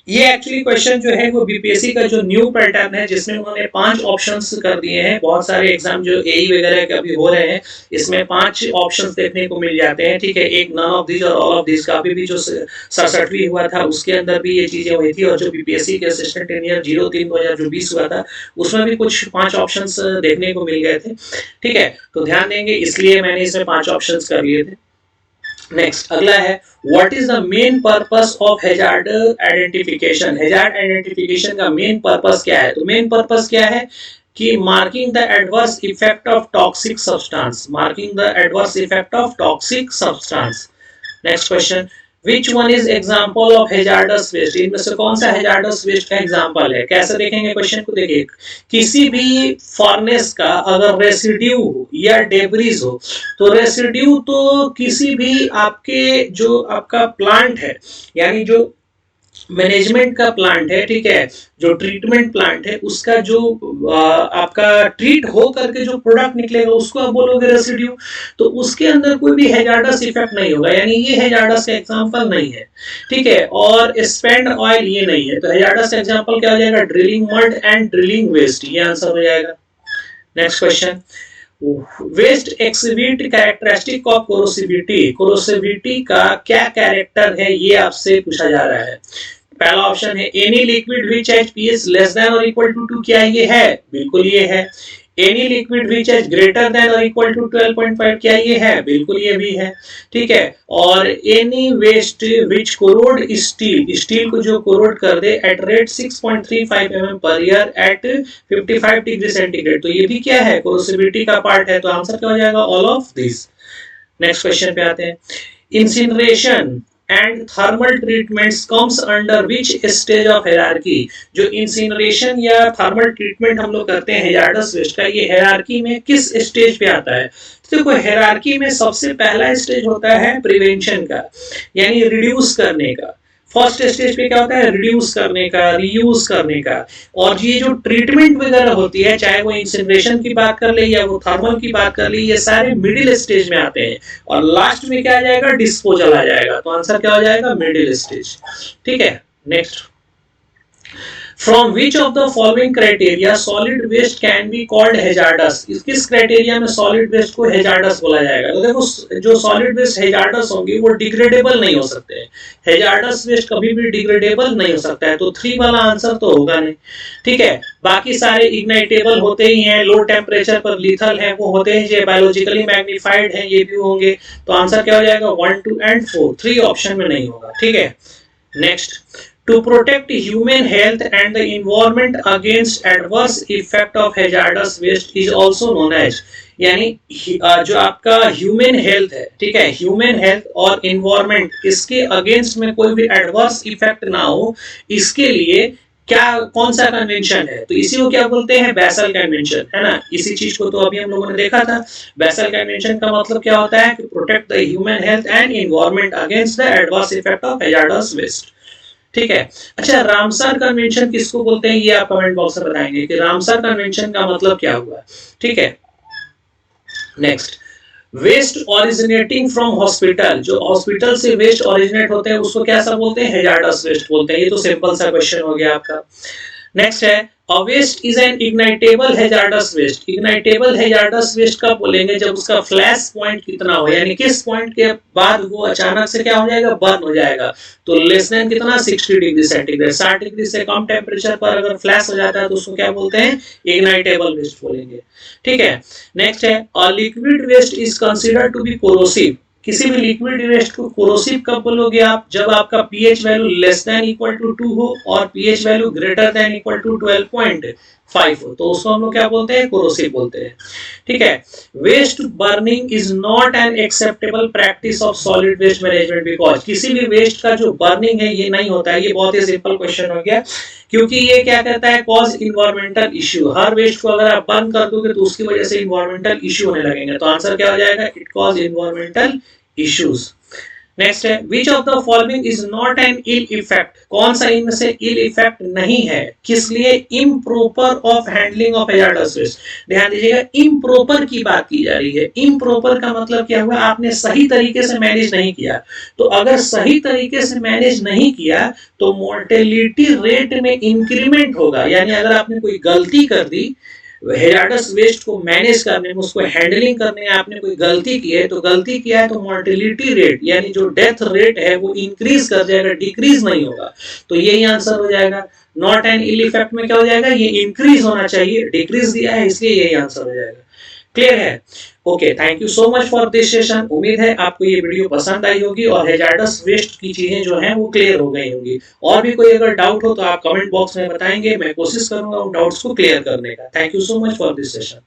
ये एक्चुअली क्वेश्चन जो है वो बीपीएससी का जो न्यू पैटर्न है जिसमें उन्होंने 5 ऑप्शंस कर दिए हैं। बहुत सारे एग्जाम जो एई वगैरह के अभी हो रहे हैं इसमें 5 ऑप्शंस देखने को मिल जाते हैं। ठीक है, एक नन ऑफ दिस और ऑल ऑफ दिस का भी जो 67वीं हुआ था उसके अंदर भी ये चीजें हुई थी, और जो बीपीएससी के असिस्टेंट इंजीनियर 03/2020 हुआ था उसमें भी कुछ 5 ऑप्शंस देखने को मिल गए थे। ठीक है, तो ध्यान देंगे, इसलिए मैंने इसमें 5 ऑप्शंस कर लिए थे। नेक्स्ट अगला है what is the main purpose of hazard identification. Hazard identification का मेन पर्पस क्या है, तो मेन पर्पस क्या है कि marking the adverse effect of toxic substance, marking the adverse effect of toxic substance. Next question Which one is example of hazardous waste? इनमें से कौन सा hazardous waste का एग्जाम्पल है, कैसे देखेंगे क्वेश्चन को, देखिए किसी भी फर्नेस का अगर रेसिड्यू हो या डेब्रिज हो, तो रेसिड्यू तो किसी भी आपके जो आपका प्लांट है यानी जो मैनेजमेंट का प्लांट है, ठीक है, जो ट्रीटमेंट प्लांट है उसका जो आपका ट्रीट हो करके जो प्रोडक्ट निकलेगा उसको आप बोलोगे रेसिड्यू, तो उसके अंदर कोई भी हैजार्डस इफेक्ट नहीं होगा, यानी ये हैजार्डस का एग्जांपल नहीं है। ठीक है, और स्पेंड ऑयल ये नहीं है, तो हैजार्डस का एग्जांपल क्या हो जाएगा, drilling mud and drilling waste, ये आंसर हो जाएगा। Next question waste exhibit characteristic of corrosivity, corrosivity का क्या कैरेक्टर है ये आपसे पूछा जा रहा है। पहला ऑप्शन है any liquid which has pH less than और इक्वल टू 2, क्या ये है? बिल्कुल ये है। Any liquid which has greater than और इक्वल टू 12.5, क्या ये है? बिल्कुल ये भी है। ठीक है। और any waste which corrode steel, steel को जो कोरोड कर दे at rate 6.35 mm per year at 55 degree centigrade, तो ये भी क्या है? कोरोसिविटी का पार्ट है। तो आंसर क्या हो जाएगा? All of this. Next question पे आते हैं। Incineration and thermal treatments comes under which stage of hierarchy? जो इंसिनरेशन या थर्मल ट्रीटमेंट हम लोग करते हैं हैजार्डस वेस्ट का, ये हायरार्की में किस स्टेज पे आता है? तो देखो हायरार्की में सबसे पहला स्टेज होता है प्रिवेंशन का, यानी रिड्यूस करने का। फर्स्ट स्टेज पे क्या होता है? रिड्यूस करने का, रीयूज करने का। और ये जो ट्रीटमेंट वगैरह होती है, चाहे वो इंसिनरेशन की बात कर ले या वो थर्मल की बात कर ले, ये सारे मिडिल स्टेज में आते हैं। और लास्ट में क्या आ जाएगा? डिस्पोजल आ जाएगा। तो आंसर क्या हो जाएगा? Middle stage. ठीक है। Next, From which of the following criteria solid waste can be called hazardous? किस क्राइटेरिया में solid waste को hazardous बोला जाएगा? तो देखो जो solid waste hazardous होंगे वो degradable नहीं हो सकते हैं। hazardous waste कभी भी degradable नहीं हो सकता है, तो 3 वाला आंसर तो होगा नहीं। ठीक है। बाकी सारे ignitable होते ही हैं, लो टेम्परेचर पर lethal है, वो होते हैं जो बायोलॉजिकली मैग्नीफाइड है, ये भी होंगे। तो आंसर क्या हो जाएगा? 1, 2 and 4, 3 ऑप्शन में नहीं होगा। ठीक है। Next, to protect human health and the environment against adverse effect of hazardous waste is also known as, यानी जो आपका ह्यूमन हेल्थ है, ठीक है, ह्यूमन हेल्थ और इन्वायरमेंट, इसके अगेंस्ट में कोई भी एडवर्स इफेक्ट ना हो, इसके लिए क्या कौन सा कन्वेंशन है? तो इसी को क्या बोलते हैं? बेसल कन्वेंशन, है ना। इसी चीज को तो अभी हम लोगों ने देखा था। बेसल कन्वेंशन का मतलब क्या होता है? कि protect the human health and environment against the adverse effect of hazardous waste. ठीक है। अच्छा, रामसर कन्वेंशन किसको बोलते हैं? ये आप कमेंट बॉक्स में बताएंगे कि रामसर कन्वेंशन का मतलब क्या हुआ। ठीक है। Next, waste originating from hospital, जो हॉस्पिटल से वेस्ट ओरिजिनेट होते हैं उसको क्या सब बोलते हैं? हैजार्डस वेस्ट बोलते हैं। ये तो सिंपल सा क्वेश्चन हो गया आपका। नेक्स्ट है, A waste is an ignitable hazardous waste. Ignitable hazardous waste कब बोलेंगे? जब उसका फ्लैश पॉइंट कितना हो, यानी किस पॉइंट के बाद वो अचानक से क्या हो जाएगा? बर्न हो जाएगा। तो लेस देन कितना? 60 डिग्री सेंटीग्रेड। 60 डिग्री से कम टेम्परेचर पर अगर फ्लैश हो जाता है तो उसको क्या बोलते हैं? इग्नाइटेबल वेस्ट बोलेंगे। ठीक है। नेक्स्ट है, A liquid waste is considered to be corrosive. किसी भी लिक्विड वेस्ट को कोरोसिव कब बोलोगे आप? जब आपका pH value less than equal to 2 हो और pH value greater than equal to 12.5 हो, तो उसको हम लोग क्या बोलते हैं? कोरोसिव बोलते हैं। ठीक है। Waste burning is not an acceptable practice of solid waste management because, किसी भी वेस्ट का जो बर्निंग है ये नहीं होता है। ये बहुत ही सिंपल क्वेश्चन हो गया, क्योंकि ये क्या कहता है? Cause environmental issue. हर वेस्ट को अगर आप बर्न कर दोगे तो उसकी वजह से इन्वायरमेंटल इश्यू होने लगेंगे। तो आंसर क्या हो जाएगा? It cause environmental issues. Next है, which of the following is not an ill effect? कौन सा इनमें से ill effect नहीं है? किस लिए? improper of handling of hazardous waste. ध्यान दीजिएगा, improper की बात की जा रही है। improper का मतलब क्या हुआ? आपने सही तरीके से मैनेज नहीं किया। तो अगर सही तरीके से मैनेज नहीं किया तो मोर्टेलिटी रेट में इंक्रीमेंट होगा। यानी अगर आपने कोई गलती कर दी हैजार्डस वेस्ट को मैनेज करने में, उसको हैंडलिंग करने में आपने कोई गलती की है, तो गलती किया है तो मोर्टेलिटी रेट यानी जो डेथ रेट है वो इंक्रीज कर जाएगा, डिक्रीज नहीं होगा। तो यही आंसर हो जाएगा। नॉट एन इल इफेक्ट में क्या हो जाएगा? ये इंक्रीज होना चाहिए, डिक्रीज दिया है, इसलिए यही आंसर हो जाएगा। क्लियर है? Okay, thank you so much for this session. उम्मीद है आपको ये वीडियो पसंद आई होगी और हैजार्डस वेस्ट की चीजें जो हैं वो क्लियर हो गई होंगी। और भी कोई अगर डाउट हो तो आप कमेंट बॉक्स में बताएंगे, मैं कोशिश करूंगा उन डाउट्स को क्लियर करने का। Thank you so much for this session.